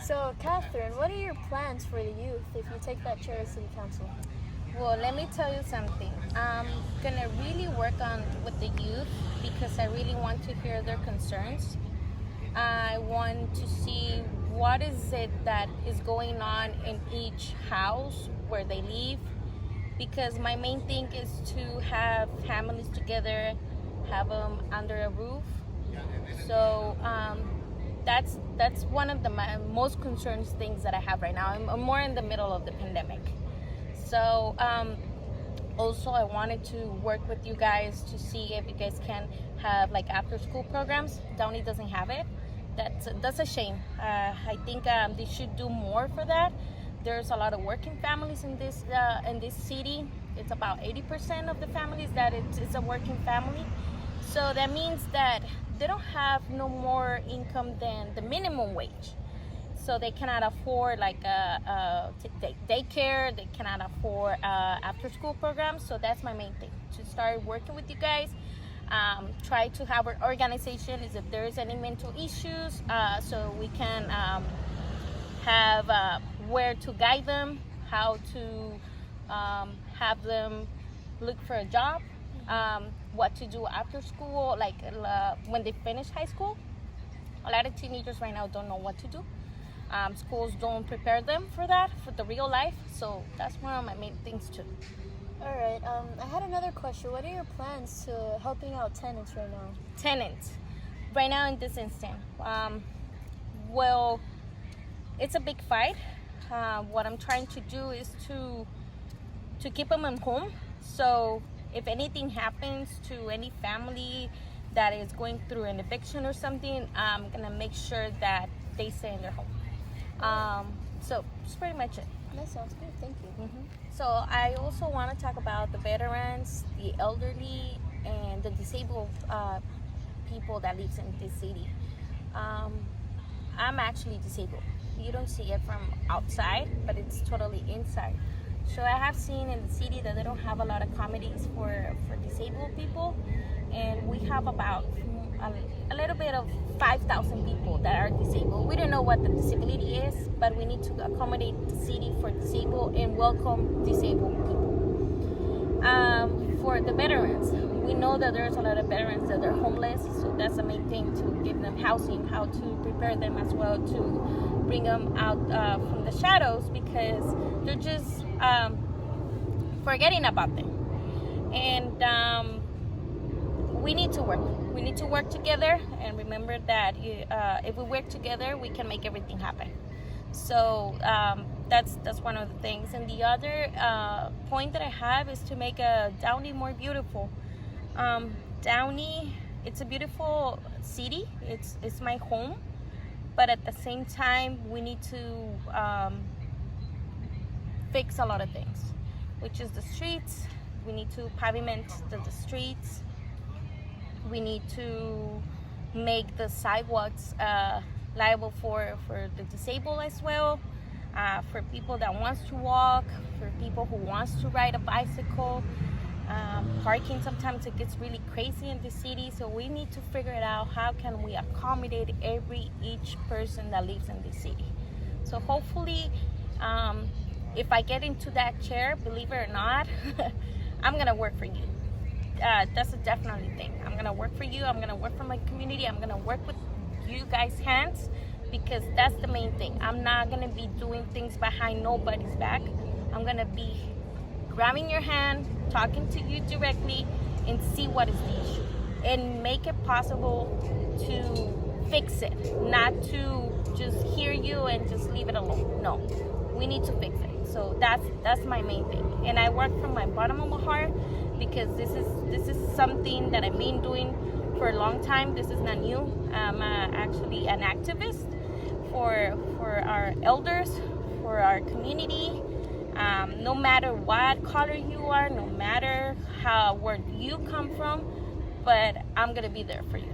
So, Catherine, what are your plans for the youth if you take that chair as city council? Well, let me tell you something. I'm gonna really work on with the youth because I really want to hear their concerns. I want to see what is it that is going on in each house where they live, because my main thing is to have families together, have them under a roof. So that's one of the most concerns things that I have right now. I'm more in the middle of the pandemic. So also I wanted to work with you guys to see if you guys can have like after school programs. Downey doesn't have it. That's a shame. I think they should do more for that. There's a lot of working families in this city. It's about 80% of the families that it's a working family. So that means that they don't have no more income than the minimum wage. So they cannot afford like daycare. They cannot afford after school programs. So that's my main thing, to start working with you guys. Try to have our organization is if there is any mental issues, so we can have where to guide them, how to have them look for a job, what to do after school, like when they finish high school. A lot of teenagers right now don't know what to do. Schools don't prepare them for that, for the real life. So that's one of my main things too. All right. I had another question. What are your plans to helping out tenants right now? Tenants, right now in this instant. Well, it's a big fight. What I'm trying to do is to keep them in home. So if anything happens to any family that is going through an eviction or something, I'm gonna make sure that they stay in their home. So that's pretty much it. That sounds good. Thank you. So I also want to talk about the veterans, the elderly, and the disabled people that lives in this city. I'm actually disabled. You don't see it from outside, but it's totally inside. So I have seen in the city that they don't have a lot of accommodations for disabled people, and we have about a little bit of 5,000 people that are disabled. We don't know what the disability is, but we need to accommodate the city for disabled and welcome disabled people. For the veterans, we know that there's a lot of veterans that are homeless, so that's the main thing, to give them housing, how to prepare them as well, to bring them out from the shadows, because they're just forgetting about them. And we need to work. We need to work together, and remember that if we work together, we can make everything happen. So that's one of the things. And the other point that I have is to make Downey more beautiful. Downey, it's a beautiful city. It's my home, but at the same time, we need to fix a lot of things, which is the streets. We need to pavement the streets. We need to make the sidewalks liable for the disabled as well, for people that wants to walk, for people who wants to ride a bicycle. Parking, sometimes it gets really crazy in the city, so we need to figure it out. How can we accommodate each person that lives in the city? So hopefully, if I get into that chair, believe it or not, I'm gonna work for you. That's a definitely thing. I'm gonna work for you. I'm gonna work for my community. I'm gonna work with you guys' hands, because that's the main thing. I'm not gonna be doing things behind nobody's back. I'm gonna be grabbing your hand, talking to you directly, and see what is the issue, and make it possible to fix it, not to just hear you and just leave it alone. No, we need to fix it. So that's my main thing, and I work from my bottom of my heart, because this is something that I've been doing for a long time. This is not new. I'm actually an activist for our elders, for our community. No matter what color you are, no matter where you come from, but I'm gonna be there for you.